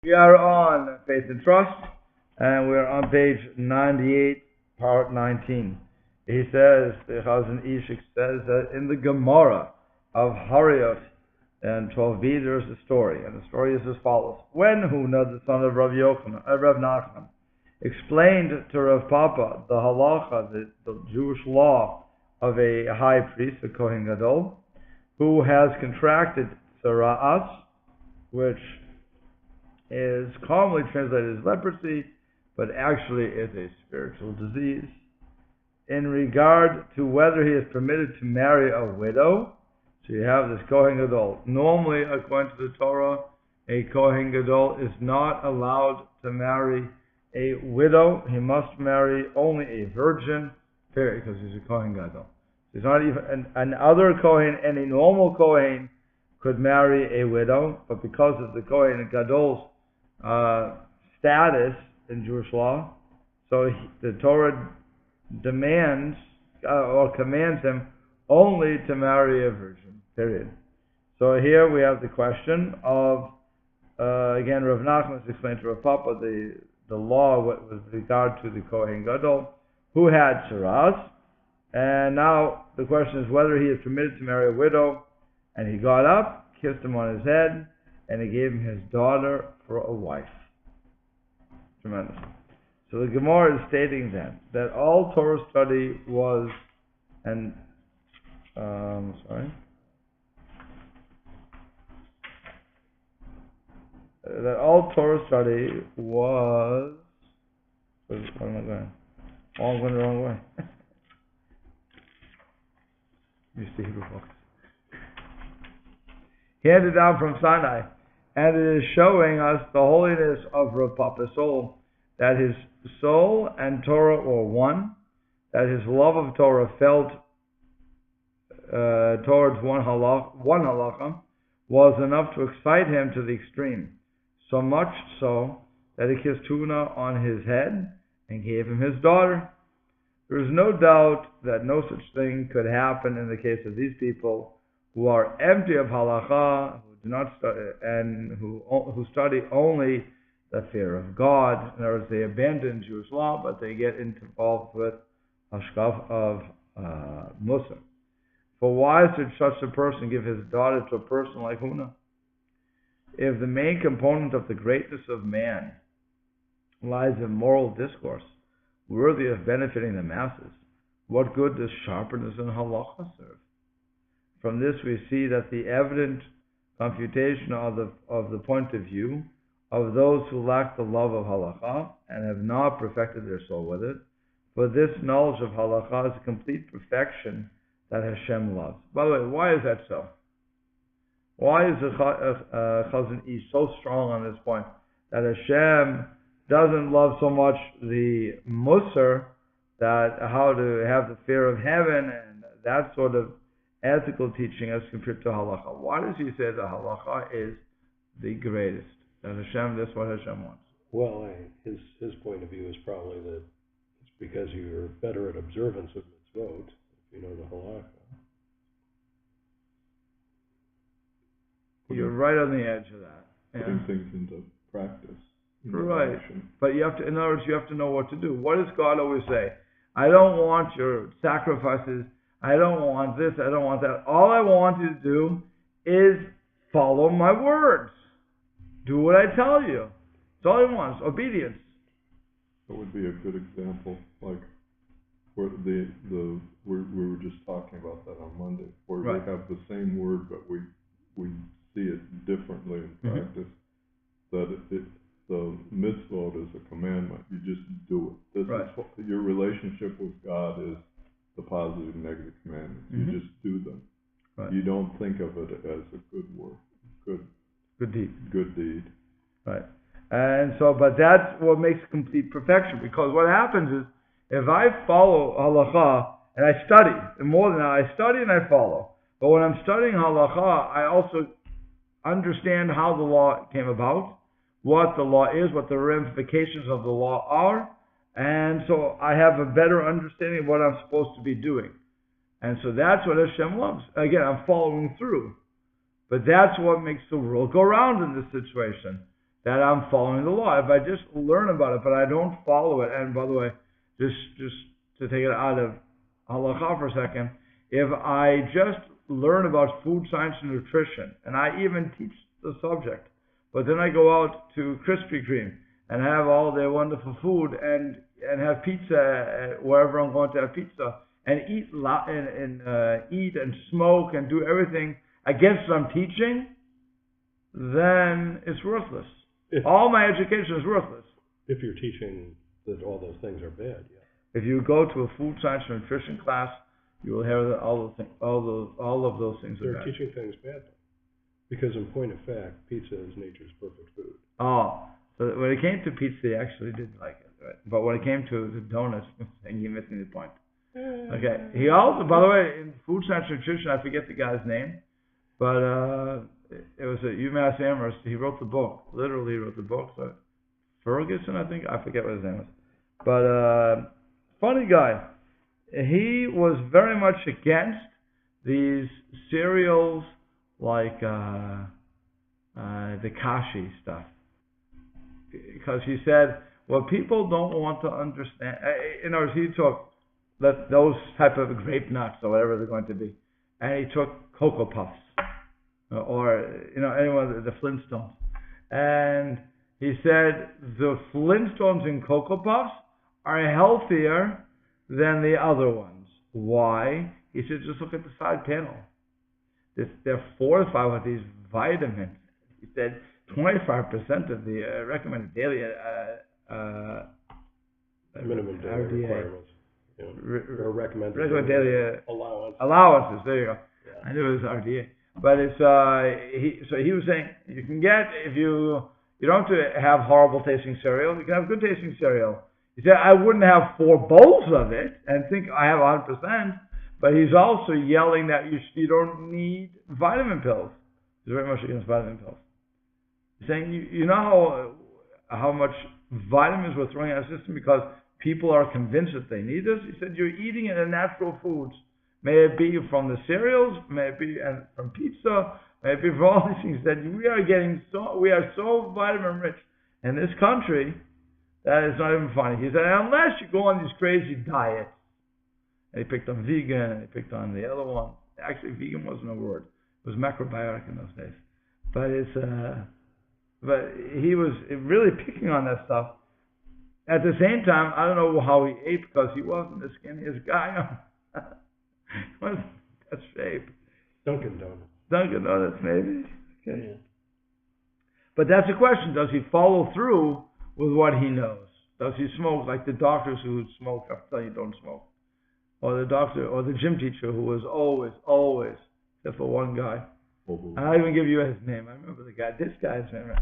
We are on Faith and Trust, and we're on page 98, part 19. He says, the Chazon Ish says that in the Gemara of Harayot and 12b, there's a story, and the story is as follows. When Huna, the son of Rav Nachman, explained to Rav Papa the halacha, the Jewish law of a high priest, a Kohen Gadol, who has contracted tzara'as, which is commonly translated as leprosy, but actually is a spiritual disease, in regard to whether he is permitted to marry a widow. So you have this Kohen Gadol. Normally, according to the Torah, a Kohen Gadol is not allowed to marry a widow. He must marry only a virgin, period, because he's a Kohen Gadol. He's not even an other Kohen. Any normal Kohen could marry a widow, but because of the Kohen Gadol's status in Jewish law, so the Torah demands or commands him only to marry a virgin, period. So here we have the question of, again, Rav Nachman has explained to Rav Papa the law with regard to the Kohen Gadol, who had tzara'as, and now the question is whether he is permitted to marry a widow, and he got up, kissed him on his head, and he gave him his daughter for a wife. Tremendous. So the Gemara is stating then that all Torah study was, and that all Torah study was. Where am I going? Oh, I'm going the wrong way. You see Hebrew focus. Handed down from Sinai, and it is showing us the holiness of Rav Papa's soul, that his soul and Torah were one, that his love of Torah felt towards one halacha was enough to excite him to the extreme, so much so that he kissed Huna on his head and gave him his daughter. There is no doubt that no such thing could happen in the case of these people who are empty of halacha, who do not study, and who study only the fear of God. In other words, they abandon Jewish law, but they get involved with hashkaf of Musa. For why should such a person give his daughter to a person like Huna? If the main component of the greatness of man lies in moral discourse, worthy of benefiting the masses, what good does sharpness in halacha serve? From this we see that the evident confutation of the point of view of those who lack the love of halacha and have not perfected their soul with it, for this knowledge of halacha is a complete perfection that Hashem loves. By the way, why is that so? Why is the Chazon Ish so strong on this point, that Hashem doesn't love so much the Musar, that how to have the fear of heaven and that sort of ethical teaching as compared to halacha? Why does he say that halacha is the greatest? That Hashem, that's what Hashem wants. Well, his point of view is probably that it's because you're better at observance of mitzvot, if you know the halacha. You're right on the edge of that. Putting things into practice. Right. But you have to, in other words, you have to know what to do. What does God always say? I don't want your sacrifices. I don't want this. I don't want that. All I want you to do is follow my words. Do what I tell you. That's all he wants. Obedience. That would be a good example, like where we were just talking about that on Monday, where we have the same word, but we see it differently in practice. That the mitzvot is a commandment. You just do it. This is your relationship with God is the positive and negative commandments. You just do them. Right. You don't think of it as a good work, good deed. Right. And so, but that's what makes complete perfection. Because what happens is, if I follow halacha and I study, and more than that, I study and I follow. But when I'm studying halacha, I also understand how the law came about, what the law is, what the ramifications of the law are, and so I have a better understanding of what I'm supposed to be doing. And so that's what Hashem loves. Again, I'm following through. But that's what makes the world go round in this situation. that I'm following the law. If I just learn about it, but I don't follow it, and by the way, just to take it out of halacha for a second, if I just learn about food science and nutrition, and I even teach the subject, but then I go out to Krispy Kreme and have all their wonderful food and have pizza wherever I'm going to have pizza, and eat and smoke and do everything against what I'm teaching, then it's worthless. All my education is worthless. If you're teaching that all those things are bad, yeah. If you go to a food science or nutrition class, you will hear that all of those things are bad. They're teaching things badly. Because in point of fact, pizza is nature's perfect food. Oh, so when it came to pizza, they actually did like it, right? But when it came to the donuts, you're missing the point. Okay. He also, by the way, in food science and nutrition, I forget the guy's name, but it was at UMass Amherst. He wrote the book. Literally, he wrote the book. So Ferguson, I think. I forget what his name was. But funny guy. He was very much against these cereals like the kashi stuff, because he said, well, people don't want to understand. In other words, he took those type of grape nuts or whatever they're going to be, and he took Cocoa Puffs or anyone, the Flintstones, and he said the Flintstones and Cocoa Puffs are healthier than the other ones. Why? He said, just look at the side panel. They're fortified with these vitamins. He said 25% of the recommended daily minimum daily requirements. Or recommended daily allowances. There you go. Yeah. I knew it was RDA. But it's so he was saying you can get, if you don't have to have horrible tasting cereal, you can have good tasting cereal. He said I wouldn't have 4 bowls of it and think I have 100%. But he's also yelling that you don't need vitamin pills. He's very much against vitamin pills. He's saying you know how much vitamins we're throwing at our system because people are convinced that they need this. He said you're eating it in natural foods. May it be from the cereals, may it be from pizza, may it be from all these things. He said we are so vitamin rich in this country that it's not even funny. He said unless you go on these crazy diets. And he picked on vegan, and he picked on the other one. Actually, vegan wasn't a word. It was macrobiotic in those days. But but he was really picking on that stuff. At the same time, I don't know how he ate because he wasn't the skinniest guy. He wasn't that shape. Dunkin' Donuts. Dunkin' Donuts, maybe. Okay. Yeah. But that's the question. Does he follow through with what he knows? Does he smoke like the doctors who smoke? I tell you, don't smoke. Or the doctor, or the gym teacher who was always, except for one guy. And I'll even give you his name. I remember the guy. This guy's name,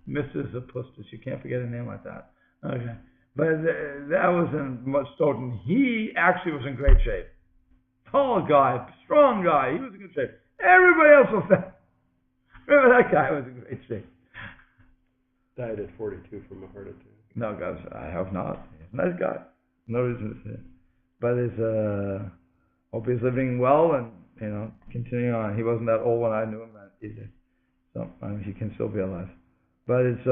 Mrs. Apustus. You can't forget a name like that. Okay. But that was in Stoughton. He actually was in great shape. Tall guy, strong guy. He was in good shape. Everybody else was fat. Remember that guy was in great shape. Died at 42 from a heart attack. No, guys, I hope not. He's a nice guy. No reason to say it. But hope he's living well and, continuing on. He wasn't that old when I knew him either. So, he can still be alive. But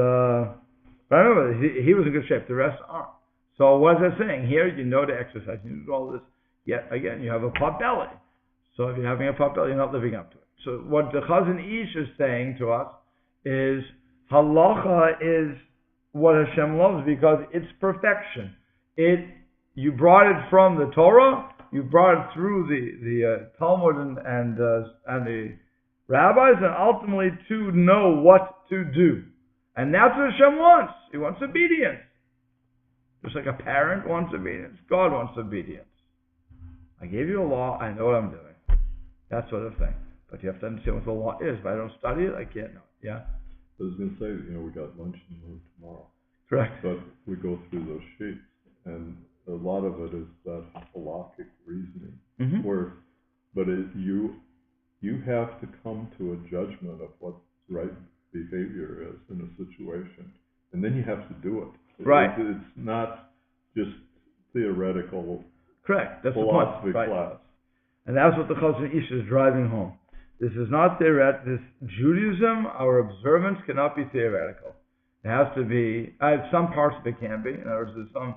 but remember, he was in good shape. The rest aren't. So what is that saying? Here, you know to exercise. You do all this. Yet, again, you have a pot belly. So if you're having a pot belly, you're not living up to it. So what the Chazon Ish is saying to us is, halacha is what Hashem loves because it's perfection. You brought it from the Torah, you brought it through the Talmud and the rabbis, and ultimately to know what to do. And that's what Hashem wants. He wants obedience. Just like a parent wants obedience, God wants obedience. I gave you a law, I know what I'm doing. That sort of thing. But you have to understand what the law is. If I don't study it, I can't know it. Yeah? I was going to say, we got lunch in the room tomorrow. Correct. But we go through those sheets, and a lot of it is that halakhic reasoning, you have to come to a judgment of what right behavior is in a situation, and then you have to do it. Right. It's not just theoretical. Correct. That's philosophy the point. class. Right. And that's what the Chazon Ish is driving home. This is not theoretical. This Judaism, our observance cannot be theoretical. It has to be, some parts of it can be. In other words, there's some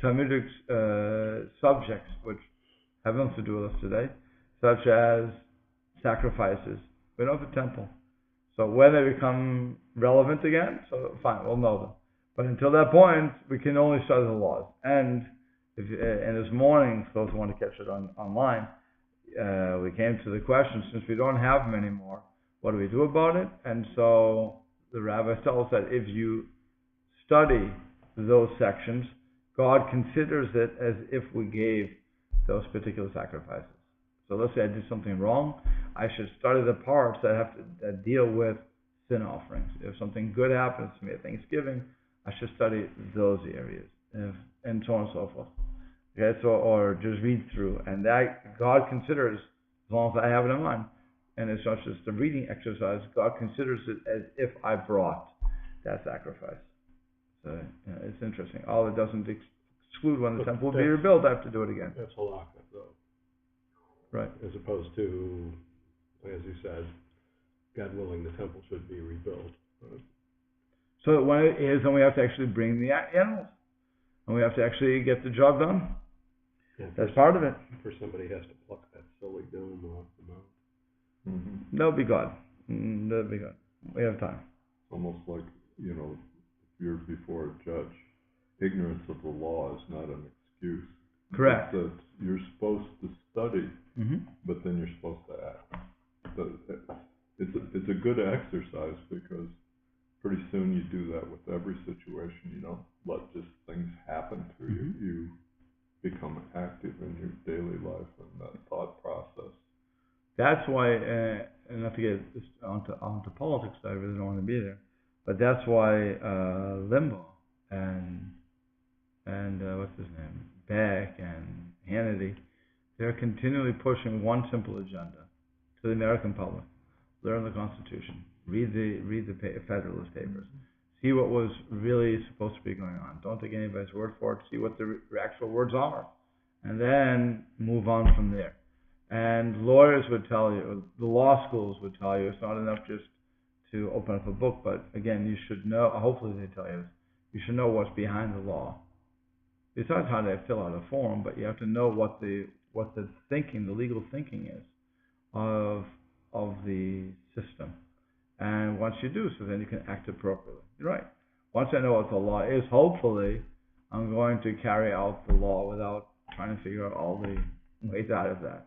Talmudic subjects which have nothing to do with us today, such as sacrifices. We don't have a temple. So when they become relevant again, so fine, we'll know them. But until that point, we can only study the laws. And this morning, for those who want to catch it online, we came to the question, since we don't have them anymore, what do we do about it? And so the rabbi tells that if you study those sections, God considers it as if we gave those particular sacrifices. So let's say I did something wrong, I should study the parts that deal with sin offerings. If something good happens to me at Thanksgiving, I should study those areas, and so on and so forth. Okay, so, or just read through, and that God considers, as long as I have it in mind, and it's not just a reading exercise, God considers it as if I brought that sacrifice. So it's interesting. All it doesn't exclude when the temple will be rebuilt, I have to do it again. That's halacha, though. Right. As opposed to, as you said, God willing, the temple should be rebuilt. Right? So when it is, then we have to actually bring the animals, and we have to actually get the job done. Yeah, that's part of it. For somebody has to pluck that silly dome off the mount. Mm-hmm. That'll be God. That'll be God. We have time. Almost like, if you're before a judge, ignorance of the law is not an excuse. Correct. It's that you're supposed to study, but then you're supposed to act. It's a good exercise, because pretty soon you do that with every situation. You don't let just things happen to you. You become active in your daily life and that thought process. That's why, and not to get onto politics, I really don't want to be there, but that's why Limbaugh and what's his name, Beck and Hannity, they're continually pushing one simple agenda to the American public: learn the Constitution, read the Federalist Papers, see what was really supposed to be going on. Don't take anybody's word for it. See what the actual words are, and then move on from there. And lawyers would tell you, the law schools would tell you, it's not enough just to open up a book, but again, you should know, hopefully they tell you this, you should know what's behind the law. It's not how to fill out a form, but you have to know what the thinking, the legal thinking is of the system. And once you do so, then you can act appropriately. You're right. Once I know what the law is, hopefully I'm going to carry out the law without trying to figure out all the ways out of that.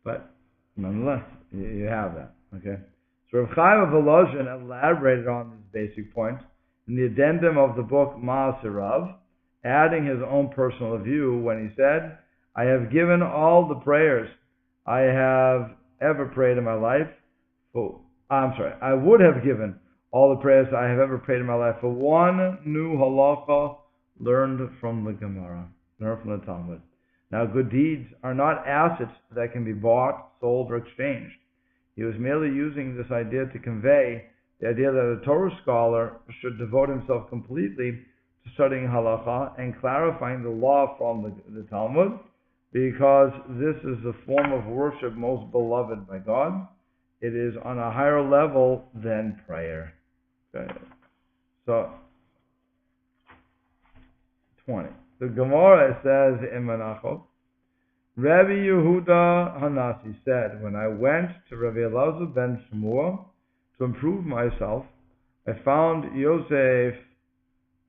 But nonetheless, you have that. Okay. So Rav Chaim of Volozhin elaborated on this basic point in the addendum of the book Ma'aseh Rav, adding his own personal view when he said, "I have given all the prayers I have ever prayed in my life I would have given all the prayers I have ever prayed in my life for one new halacha learned from the Gemara, learned from the Talmud. Now, good deeds are not assets that can be bought, sold, or exchanged." He was merely using this idea to convey the idea that a Torah scholar should devote himself completely to studying halacha and clarifying the law from the Talmud, because this is the form of worship most beloved by God. It is on a higher level than prayer. Okay. So, 20. The Gemara says in Menachot, Rabbi Yehuda Hanasi said, "When I went to Rabbi Elazar ben Shmuel to improve myself, I found Yosef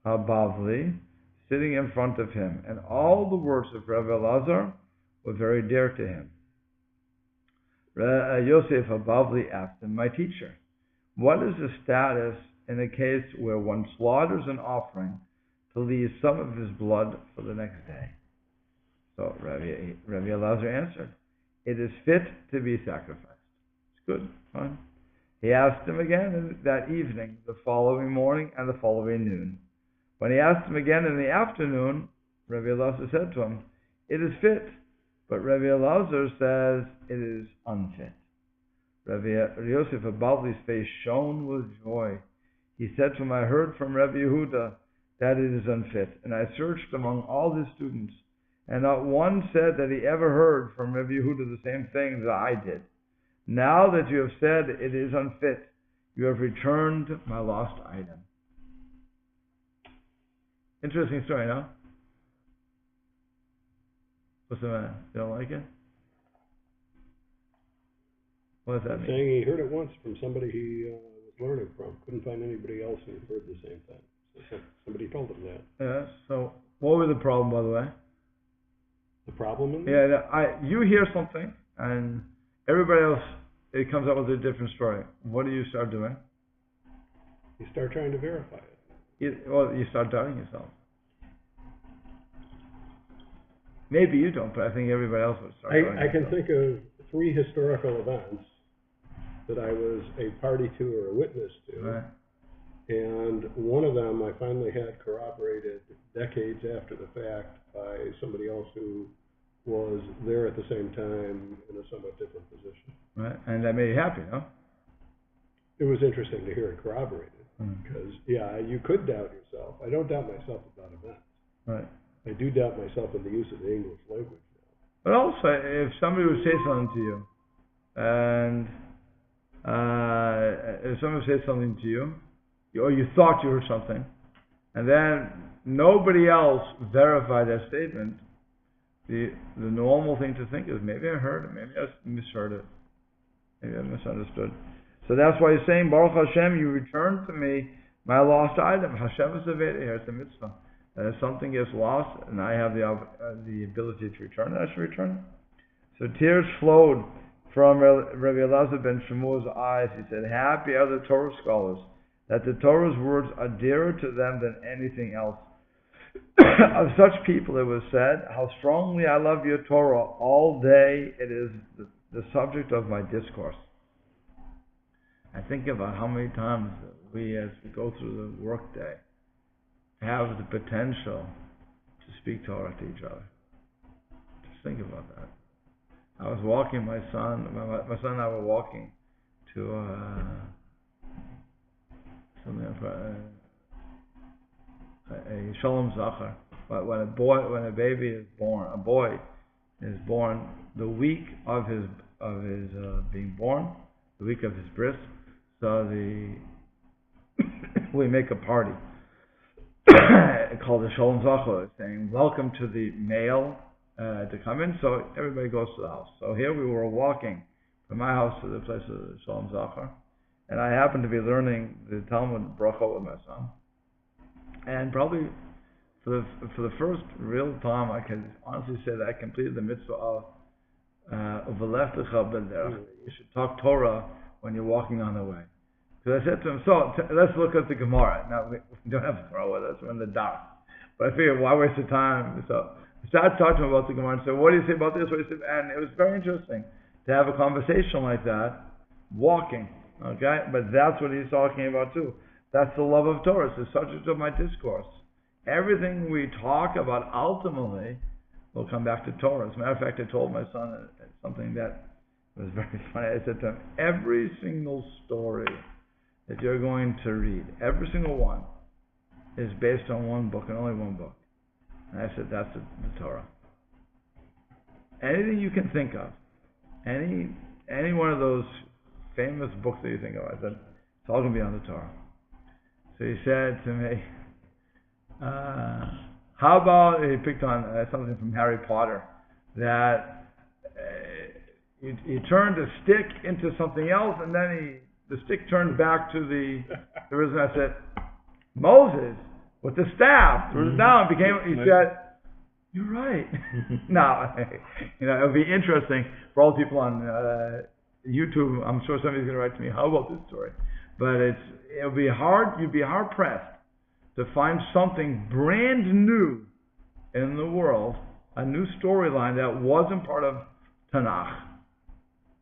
HaBavli sitting in front of him, and all the words of Rabbi Elazar were very dear to him." Yosef HaBavli asked him, "My teacher, what is the status in a case where one slaughters an offering to leave some of his blood for the next day?" So Rabbi Elazar answered, "It is fit to be sacrificed." It's good, fine. He asked him again that evening, the following morning, and the following noon. When he asked him again in the afternoon, Rabbi Elazar said to him, "It is fit." But Rabbi Elazar says it is unfit. Rabbi Yosef HaBavli's face shone with joy. He said to him, "I heard from Rabbi Yehuda that it is unfit, and I searched among all his students, and not one said that he ever heard from Rabbi Yehuda the same thing that I did. Now that you have said it is unfit, you have returned my lost item." Interesting story, no? What's the matter? You don't like it? What does that mean? Saying he heard it once from somebody he was learning from. Couldn't find anybody else who heard the same thing. So somebody told him that. Yeah, so what was the problem, by the way? The problem in this? Yeah, you hear something, and everybody else, it comes up with a different story. What do you start doing? You start trying to verify it. You start doubting yourself. Maybe you don't, but I think everybody else would start doubting I can themselves. think of 3 historical events that I was a party to or a witness to. Right. And one of them I finally had corroborated decades after the fact by somebody else who was there at the same time in a somewhat different position. Right, and that made you happy, no? It was interesting to hear it corroborated. Mm. Because, yeah, you could doubt yourself. I don't doubt myself about events. Right. I do doubt myself in the use of the English language now. But also, if somebody would say something to you, and if somebody would say something to you, or you thought you heard something, and then nobody else verified that statement, the normal thing to think is, maybe I heard it, maybe I misheard it, maybe I misunderstood. So that's why he's saying, Baruch Hashem, you returned to me my lost item. Hashem is here, it's a mitzvah. And if something gets lost and I have the ability to return it, I should return it. So tears flowed from Rabbi Elazar ben Shemuel's eyes. He said, happy are the Torah scholars, that the Torah's words are dearer to them than anything else. Of such people it was said, how strongly I love your Torah. All day it is the subject of my discourse. I think about how many times we, as we go through the workday, have the potential to speak Torah to each other. Just think about that. I was walking my son and I were walking to a Shalom Zachar. But when a baby is born, a boy is born, the week of his being born, the week of his bris, so we make a party called the Shalom Zachar, saying welcome to the male to come in. So everybody goes to the house. So here we were walking from my house to the place of the Shalom Zachar, and I happened to be learning the Talmud Bracha with my son. And probably for the first real time, I can honestly say that I completed the mitzvah of Uveleftecha b'derech. You should talk Torah when you're walking on the way. Because I said to him, let's look at the Gemara. Now, we don't have Torah with us, we're in the dark. But I figured, why waste the time? So I started talking to him about the Gemara and said, what do you say about this? What do you say? And it was very interesting to have a conversation like that, walking. Okay? But that's what he's talking about too. That's the love of Torah. It's the subject of my discourse. Everything we talk about ultimately will come back to Torah. As a matter of fact, I told my son something that was very funny. I said to him, every single story that you're going to read, every single one, is based on one book and only one book. And I said, that's the Torah. Anything you can think of, any one of those famous books that you think of, I said, it's all going to be on the Torah. So he said to me, how about, he picked on something from Harry Potter, that he turned a stick into something else, and then the stick turned back to the reason. I said, Moses, with the staff, threw it down, he said, you're right. Now, it would be interesting for all the people on YouTube. I'm sure somebody's going to write to me, how about this story? But it'll be hard, you'd be hard pressed to find something brand new in the world, a new storyline that wasn't part of Tanakh.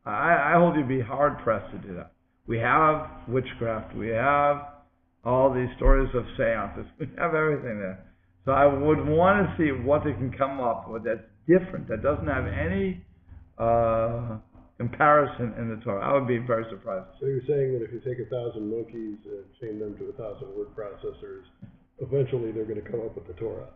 I hold you'd be hard pressed to do that. We have witchcraft, we have all these stories of seances, we have everything there. So I would want to see what they can come up with that's different, that doesn't have any comparison in the Torah. I would be very surprised. So you're saying that if you take 1,000 monkeys and chain them to 1,000 word processors, eventually they're going to come up with the Torah?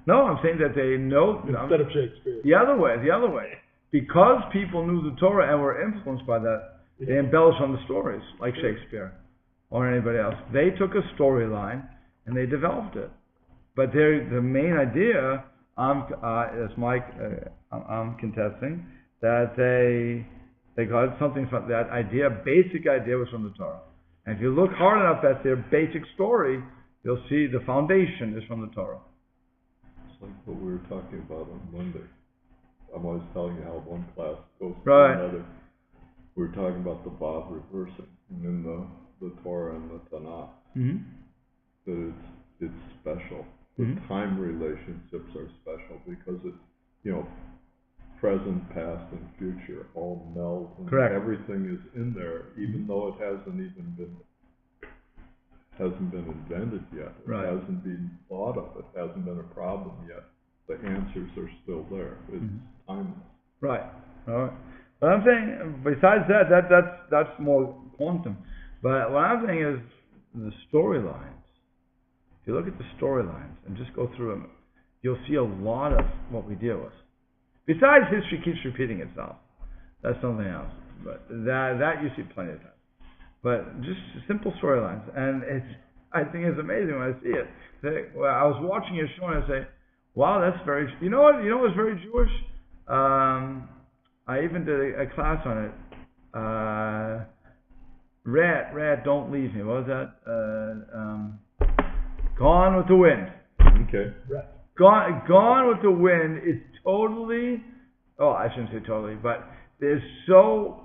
No, I'm saying that they know. Instead of Shakespeare. The other way. Because people knew the Torah and were influenced by that, they embellished on the stories, like Shakespeare or anybody else. They took a storyline and they developed it. But the main idea, as Mike, I'm contesting, that they got something from that idea. Basic idea was from the Torah. And if you look hard enough at their basic story, you'll see the foundation is from the Torah. It's like what we were talking about on Monday. I'm always telling you how one class goes to another. We were talking about the Bob reversing, and in the Torah and the Tanakh, that it's special. The time relationships are special because it's, present, past, and future all meld, and everything is in there, even though it hasn't been invented yet. It hasn't been thought of. It hasn't been a problem yet. The answers are still there. It's timeless. Right. All right. But I'm saying, besides that's more quantum. But what I'm saying is the storylines. If you look at the storylines and just go through them, you'll see a lot of what we deal with. Besides, history keeps repeating itself. That's something else. But that you see plenty of times. But just simple storylines, and I think it's amazing when I see it. I was watching your show and I say, "Wow, that's very." You know what? You know what's very Jewish? I even did a class on it. Rat, don't leave me. What was that? Gone with the Wind. Okay. Rat. Gone with the Wind is totally. Oh, I shouldn't say totally, but there's so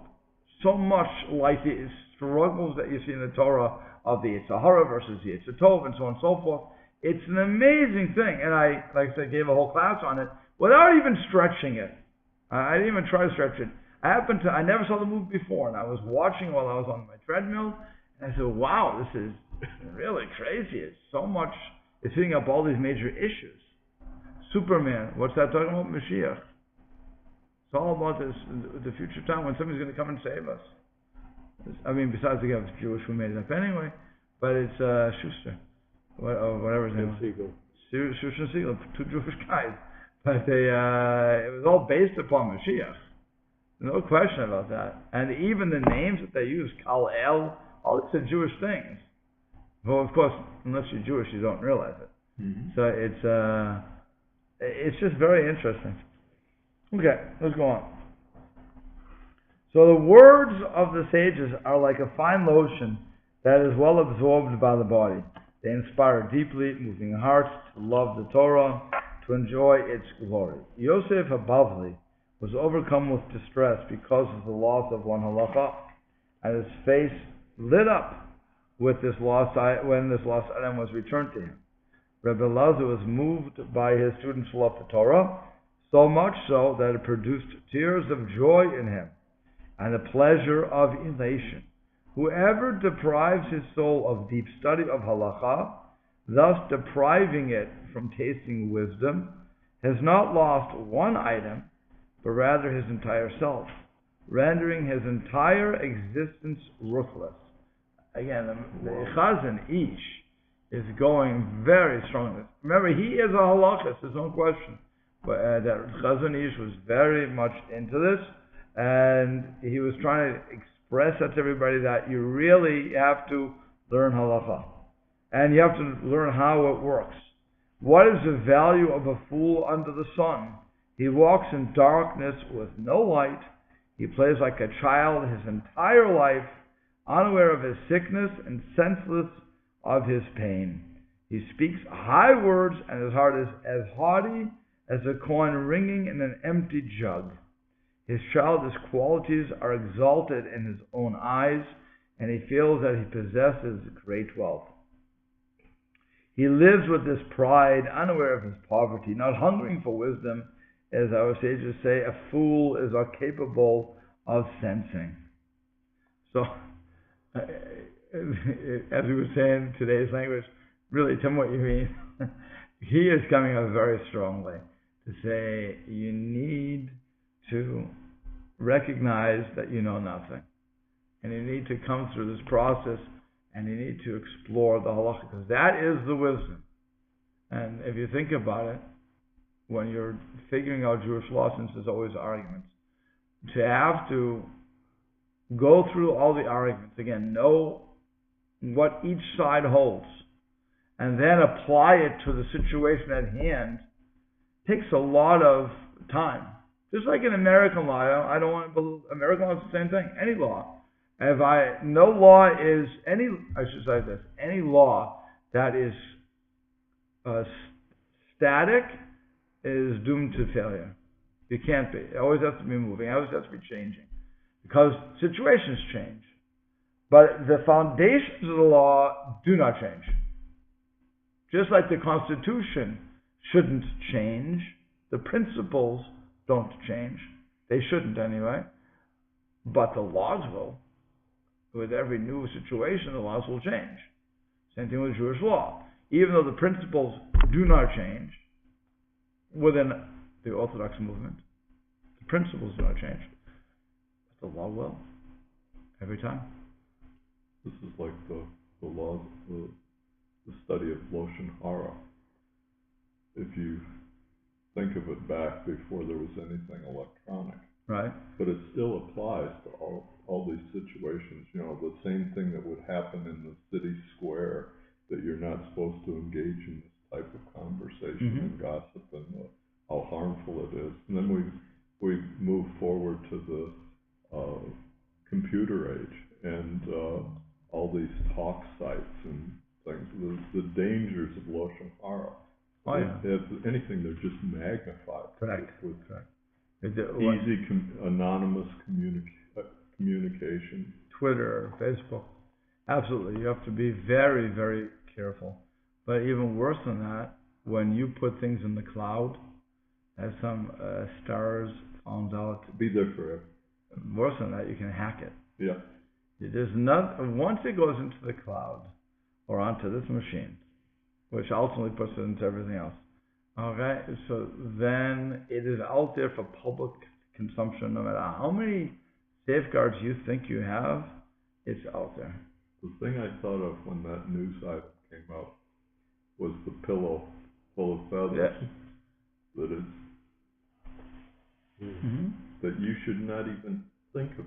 much like the struggles that you see in the Torah of the Yetzer Hara versus the Yetzer Tov and so on and so forth. It's an amazing thing, and I, like I said, gave a whole class on it without even stretching it. I didn't even try to stretch it. I never saw the movie before, and I was watching while I was on my treadmill, and I said, "Wow, this is really crazy. It's so much. It's hitting up all these major issues." Superman, what's that talking about? Mashiach. It's all about this, the future time when somebody's going to come and save us. I mean, besides the guy was Jewish who made it up anyway, but it's Schuster, whatever his name was. Schuster and Siegel, two Jewish guys. But it was all based upon Mashiach. No question about that. And even the names that they use, Kal El, all these are Jewish things. Well, of course, unless you're Jewish, you don't realize it. So it's just very interesting. Okay, let's go on. So the words of the sages are like a fine lotion that is well absorbed by the body. They inspire deeply moving hearts to love the Torah, to enjoy its glory. Yosef HaBavli was overcome with distress because of the loss of one halacha, and his face lit up with this lost when this lost item was returned to him. Rebbe Elazar was moved by his student's love for Torah, so much so that it produced tears of joy in him and a pleasure of elation. Whoever deprives his soul of deep study of halacha, thus depriving it from tasting wisdom, has not lost one item, but rather his entire self, rendering his entire existence ruthless. Again, the Chazon Ish is going very strongly. Remember, he is a halachist, there's no question. But that Chazon Ish was very much into this, and he was trying to express that to everybody that you really have to learn halacha. And you have to learn how it works. What is the value of a fool under the sun? He walks in darkness with no light. He plays like a child his entire life, unaware of his sickness and senseless of his pain. He speaks high words, and his heart is as haughty as a coin ringing in an empty jug. His childish qualities are exalted in his own eyes, and he feels that he possesses great wealth. He lives with this pride, unaware of his poverty, not hungering for wisdom. As our sages say, a fool is incapable of sensing. So, as we were saying in today's language, really tell me what you mean. He is coming up very strongly to say you need to recognize that you know nothing. And you need to come through this process, and you need to explore the halacha, because that is the wisdom. And if you think about it, when you're figuring out Jewish law, since there's always arguments, to have to go through all the arguments, again, know what each side holds, and then apply it to the situation at hand takes a lot of time. Just like in American law, I don't want to believe American law is the same thing. Any law. No law is any law that is static is doomed to failure. It can't be. It always has to be moving. It always has to be changing. Because situations change. But the foundations of the law do not change. Just like the Constitution shouldn't change, the principles don't change. They shouldn't anyway. But the laws will. With every new situation, the laws will change. Same thing with Jewish law. Even though the principles do not change within the Orthodox movement, the principles do not change. But the law will. Every time. This is like the laws, the study of Lashon Hara. If you think of it back before there was anything electronic. Right. But it still applies to all these situations. You know, the same thing that would happen in the city square, that you're not supposed to engage in this type of conversation and gossip, and how harmful it is. And then we move forward to the computer age and all these talk sites and things. The dangers of Lashon Hara. Oh, yeah. If anything, they're just magnified. Correct. Correct. Easy, anonymous communication. Twitter, Facebook. Absolutely. You have to be very, very careful. But even worse than that, when you put things in the cloud, as some stars found out. Be there forever. Worse than that, you can hack it. Yeah. Once it goes into the cloud or onto this machine, which ultimately puts it into everything else. Okay, so then it is out there for public consumption. No matter how many safeguards you think you have, it's out there. The thing I thought of when that news item came out was the pillow full of feathers. Yeah. That is that you should not even think of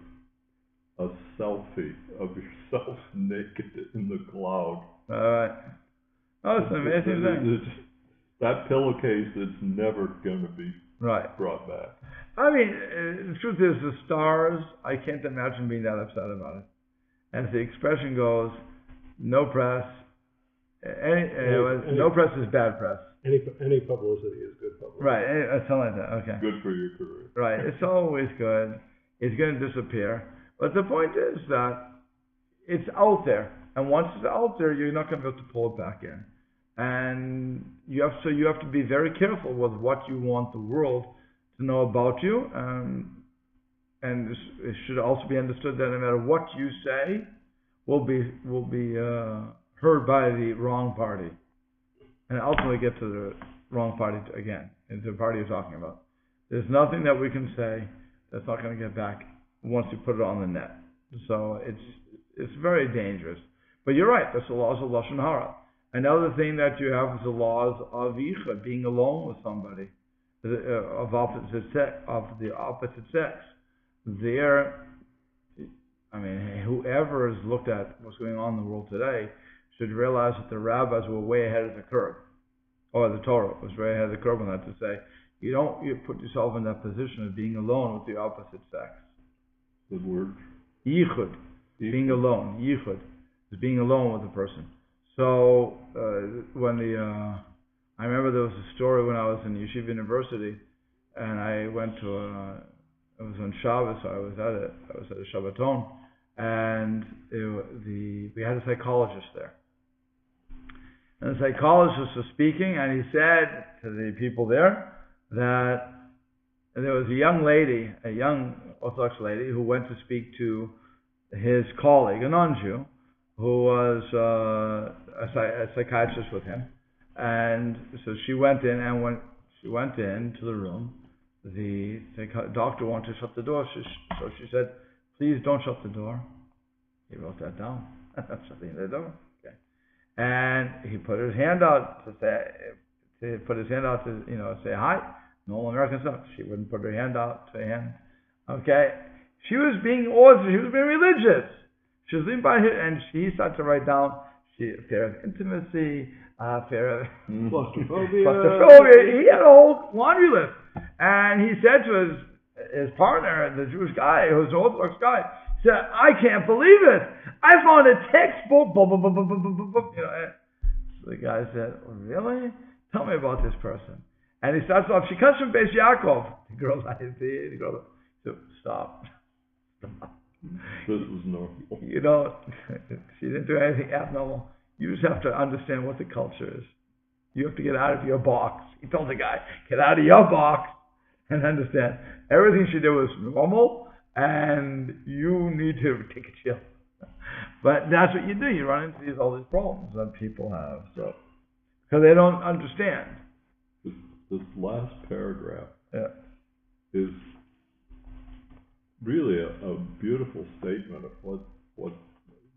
a selfie of yourself naked in the cloud. All right. Oh, it's an amazing thing. That pillowcase is never going to be brought back. I mean, the truth is, the stars, I can't imagine being that upset about it. As the expression goes, no press. No press is bad press. Any publicity is good publicity. Right, something like that. Okay. Good for your career. Right, it's always good. It's going to disappear. But the point is that it's out there, and once it's out there, you're not going to be able to pull it back in. And you have to be very careful with what you want the world to know about you. And it should also be understood that no matter what you say, will be heard by the wrong party, and ultimately get to the wrong party again, into the party you're talking about. There's nothing that we can say that's not going to get back once you put it on the net. So it's very dangerous. But you're right. That's the laws of Lashon Hara. Another thing that you have is the laws of Yichud, being alone with somebody of the opposite sex. There, I mean, whoever has looked at what's going on in the world today should realize that the rabbis were way ahead of the curve, or the Torah was way ahead of the curve on that, to say you put yourself in that position of being alone with the opposite sex. Good word. Yichud, being alone. Yichud is being alone with a person. So I remember there was a story when I was in Yeshiva University, and I went to it was on Shabbos, so I was at a Shabbaton, and we had a psychologist there. And the psychologist was speaking, and he said to the people there that there was a young Orthodox lady, who went to speak to his colleague, a non-Jew, who was a psychiatrist with him. And so she went in, and when she went into the room, the doctor wanted to shut the door, so she said, "Please don't shut the door." He wrote that down. Shutting the door. Okay. And he put his hand out to say hi. Normal American stuff. She wouldn't put her hand out to him. Okay. She was being ordered. She was being religious. She was living by him, and she started to write down affair of intimacy, claustrophobia. He had a whole laundry list. And he said to his partner, the Jewish guy, who's an Orthodox guy, he said, I can't believe it. I found a textbook. So the guy said, really? Tell me about this person. And he starts off, she comes from Beis Yaakov. The girl's like, the girl said, stop. This is normal. You know, she didn't do anything abnormal. You just have to understand what the culture is. You have to get out of your box. He told the guy, get out of your box and understand. Everything she did was normal, and you need to take a chill. But that's what you do. You run into all these problems that people have. So, because they don't understand. This last paragraph is really a beautiful statement of what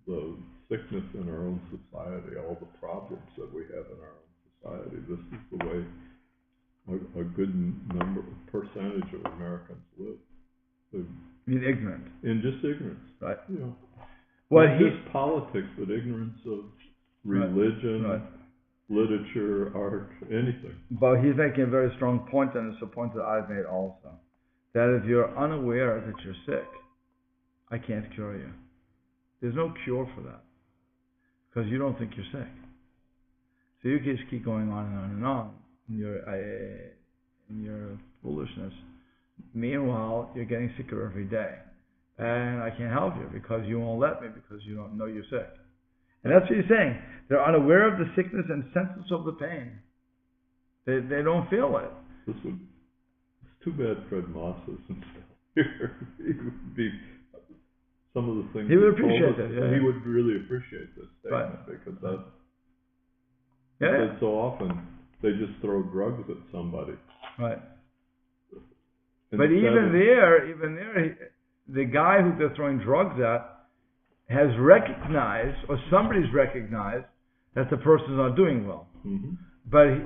the sickness in our own society, all the problems that we have in our own society. This is the way a good percentage of Americans live. In ignorance. In just ignorance. Right. You know, not just politics, but ignorance of religion, literature, art, anything. But he's making a very strong point, and it's a point that I've made also. That if you're unaware that you're sick, I can't cure you. There's no cure for that. Because you don't think you're sick. So you just keep going on and on and on in your foolishness. Meanwhile, you're getting sicker every day. And I can't help you because you won't let me because you don't know you're sick. And that's what he's saying. They're unaware of the sickness and senseless of the pain. They don't feel it. It's too bad Fred Moss isn't still here. He would be some of the things he would appreciate it. He would really appreciate this statement because that so often they just throw drugs at somebody. Right. But even there, the guy who they're throwing drugs at has recognized, or somebody's recognized, that the person's not doing well. Mm-hmm. But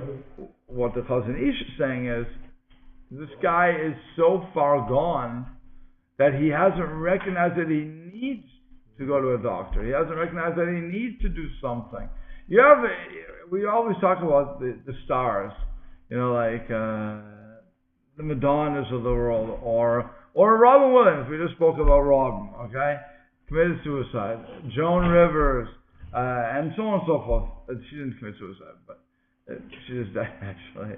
what the Chazon Ish is saying is, this guy is so far gone that he hasn't recognized that he needs to go to a doctor. He hasn't recognized that he needs to do something. We always talk about the stars, like the Madonnas of the world, or Robin Williams. We just spoke about Robin, okay? Committed suicide. Joan Rivers, and so on and so forth. She didn't commit suicide, but she just died naturally.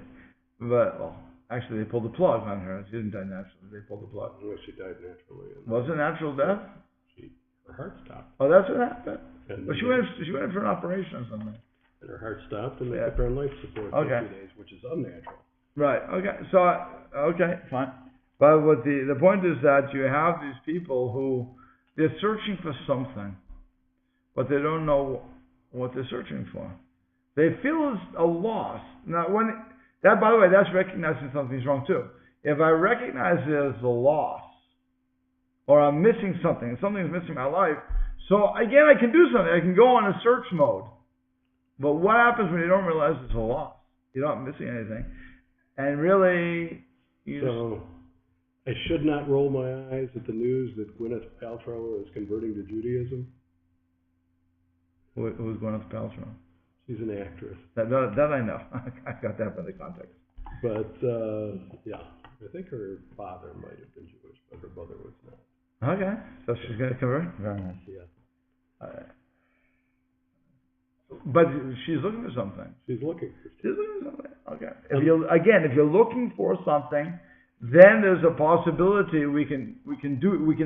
But, actually they pulled the plug on her. She didn't die naturally. They pulled the plug. Well, she died naturally. Was it natural death? Her heart stopped. Oh, that's what happened? But she went for an operation or something. And her heart stopped and they put her on life support for 2 days, which is unnatural. Right, okay. So, okay, fine. But what the point is that you have these people who, they're searching for something, but they don't know what they're searching for. They feel a loss. Now, by the way, that's recognizing something's wrong too. If I recognize it as a loss, or I'm missing something, something's missing in my life, so again, I can do something. I can go on a search mode. But what happens when you don't realize it's a loss? You're not missing anything. And really, I should not roll my eyes at the news that Gwyneth Paltrow is converting to Judaism. Who's Gwyneth Paltrow? She's an actress. That I know. I got that by the context. But, I think her father might have been Jewish, but her mother was not. Okay. So she's going to convert? Very nice. Yeah. But she's looking for something. She's looking for something. Okay. If you're looking for something, then there's a possibility we can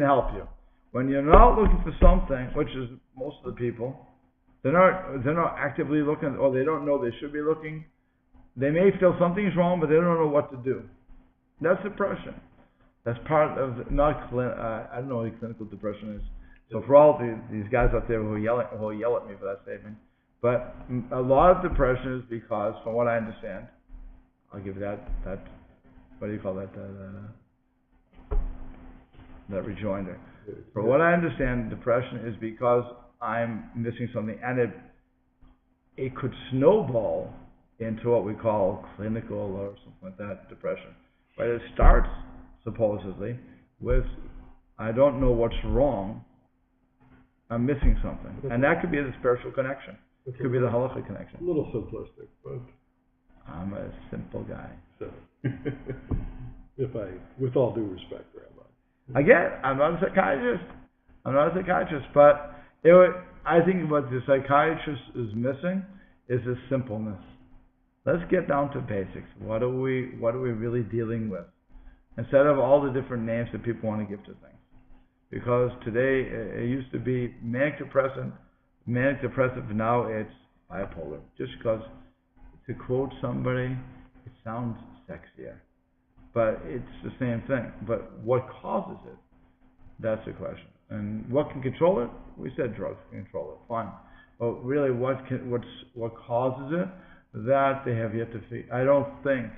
help you. When you're not looking for something, which is most of the people, they're not actively looking, or they don't know they should be looking. They may feel something's wrong, but they don't know what to do. That's depression. That's part of I don't know what clinical depression is. So for all these guys out there who yell at me for that statement, but a lot of depression is because, from what I understand, I'll give that what do you call that? That rejoinder. For what I understand, depression is because I'm missing something, and it could snowball into what we call clinical or something like that depression. But it starts supposedly with, I don't know what's wrong, I'm missing something, and that could be the spiritual connection. Could be the halacha connection. A little simplistic, but I'm a simple guy. So, with all due respect, Rabbi. Again, I'm not a psychiatrist, but I think what the psychiatrist is missing is the simpleness. Let's get down to basics. What are we really dealing with? Instead of all the different names that people want to give to things. Because today, it used to be manic depressive, now it's bipolar. Just because, to quote somebody, it sounds sexier. But it's the same thing. But what causes it? That's the question. And what can control it? We said drugs can control it. Fine. But really, what causes it? That they have yet to figure. I don't think.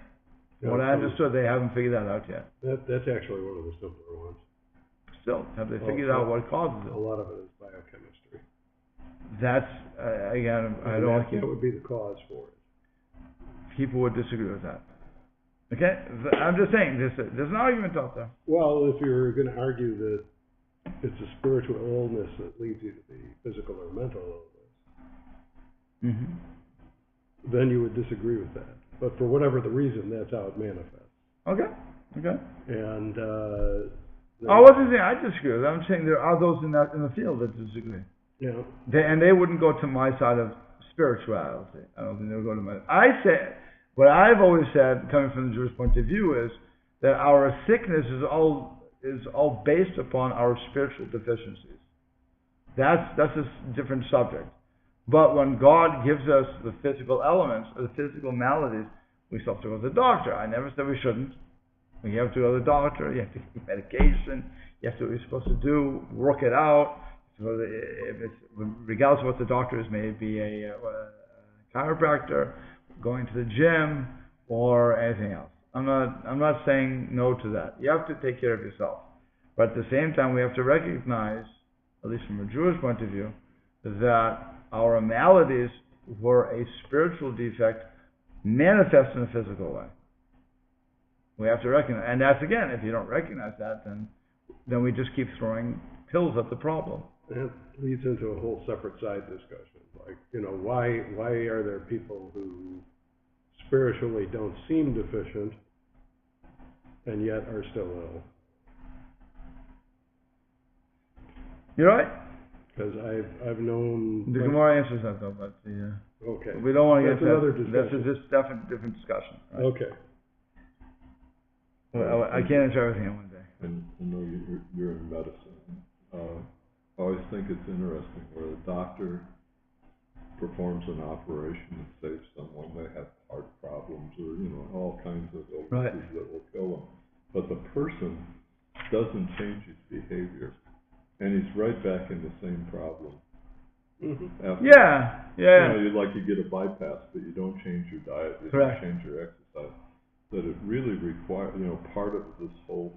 What I understood, they haven't figured that out yet. That's actually one of the simpler ones. Still, have they figured out what causes it? A lot of it is biochemistry. That's, again, I don't want to keep... That would be the cause for it. People would disagree with that. Okay? I'm just saying, there's an argument out there. Well, if you're going to argue that it's a spiritual illness that leads you to the physical or mental illness, then you would disagree with that. But for whatever the reason, that's how it manifests. Okay. And I wasn't saying I disagree with that. I'm saying there are those in the field that disagree. Yeah. They wouldn't go to my side of spirituality. I don't think they would go to my... I say, what I've always said, coming from the Jewish point of view, is that our sickness is all based upon our spiritual deficiencies. That's a different subject. But when God gives us the physical elements, or the physical maladies, we still have to go to the doctor. I never said we shouldn't. You have to go to the doctor, you have to take medication, you have to do what you're supposed to do, work it out. Regardless of what the doctor is, maybe a chiropractor, going to the gym, or anything else. I'm not saying no to that. You have to take care of yourself. But at the same time, we have to recognize, at least from a Jewish point of view, that our maladies were a spiritual defect manifest in a physical way. We have to recognize, and that's, again, if you don't recognize that, then we just keep throwing pills at the problem. That leads into a whole separate side discussion. Like, why are there people who spiritually don't seem deficient and yet are still ill? You're right. Because I've known... The Gemara answers that, though, but okay. We don't want to get another that. discussion. That's a different discussion. Right? Okay. Well, I can't answer everything in one day. And I know you're in medicine. I always think it's interesting where the doctor performs an operation and saves someone. They have heart problems or, all kinds of illnesses that will kill them. But the person doesn't change his behavior. And he's right back in the same problem. Mm-hmm. Yeah. You get a bypass, but you don't change your diet, you don't change your exercise. That it really requires, part of this whole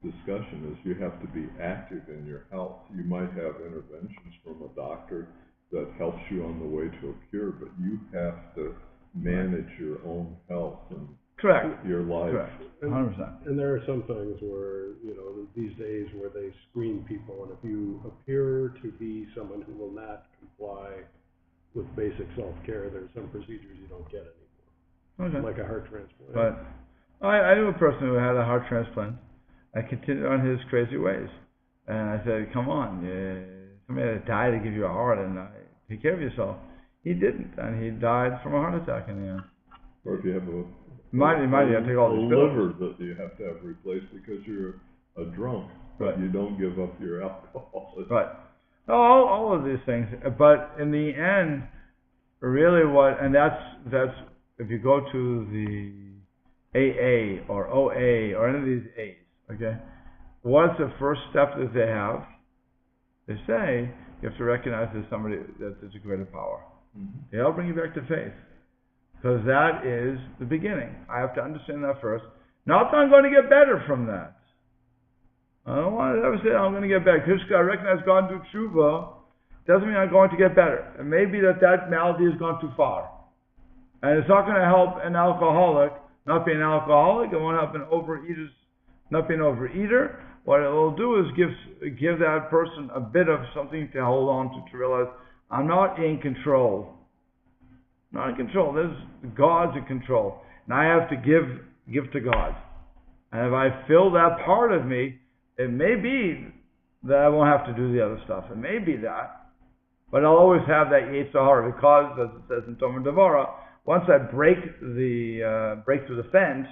discussion is you have to be active in your health. You might have interventions from a doctor that helps you on the way to a cure, but you have to manage your own health and your life. Correct. 100%. And there are some things where, these days where they screen people, and if you appear to be someone who will not comply with basic self-care, there's some procedures you don't get anymore. Okay. Like a heart transplant. But I knew a person who had a heart transplant. I continued on his crazy ways. And I said, come on, somebody had to die to give you a heart, and take care of yourself. He didn't, and he died from a heart attack in the end. Or if you have you have to take all these pills. Liver that you have to have replaced because you're a drunk, but you don't give up your alcohol. Right. All of these things. But in the end, really and that's if you go to the AA or OA or any of these A's, okay, what's the first step that they have? They say you have to recognize there's somebody that there's a greater power. Mm-hmm. They'll bring you back to faith. Because that is the beginning. I have to understand that first. Not that I'm going to get better from that. I don't want to ever say I'm going to get better. Because I recognize God and do tshuva doesn't mean I'm going to get better. It may be that malady has gone too far. And it's not going to help an alcoholic not be an alcoholic. It won't help an overeater not be an overeater. What it will do is give that person a bit of something to hold on to realize I'm not in control. Not in control. There's God's in control. And I have to give to God. And if I fill that part of me, it may be that I won't have to do the other stuff. It may be that. But I'll always have that Yetzer Hara, because, as it says in Tomer Devorah, once I break through the fence,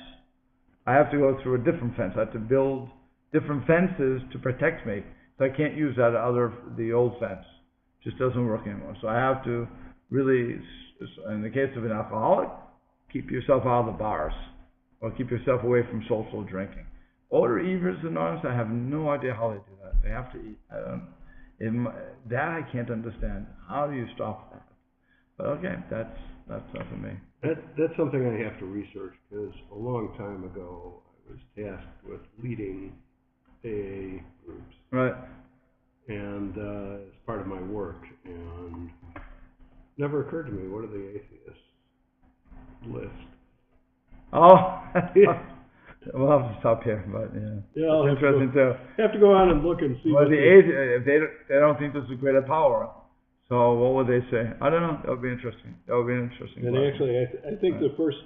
I have to go through a different fence. I have to build different fences to protect me. So I can't use the old fence. It just doesn't work anymore. So I have to really, in the case of an alcoholic, keep yourself out of the bars, or keep yourself away from social drinking. Older eaters and anonymous, I have no idea how they do that. They have to eat. That I can't understand. How do you stop that? But okay, that's not for me. That's something I have to research, because a long time ago I was tasked with leading AA groups. Right. And as part of my work, and it never occurred to me, what are the atheists list? Oh, we'll have to stop here, but yeah, I'll it's interesting too. Have to go on and look and see. Well, if they don't think this is greater power, so what would they say? I don't know. That would be interesting. That would be an interesting. And question. actually, I think the first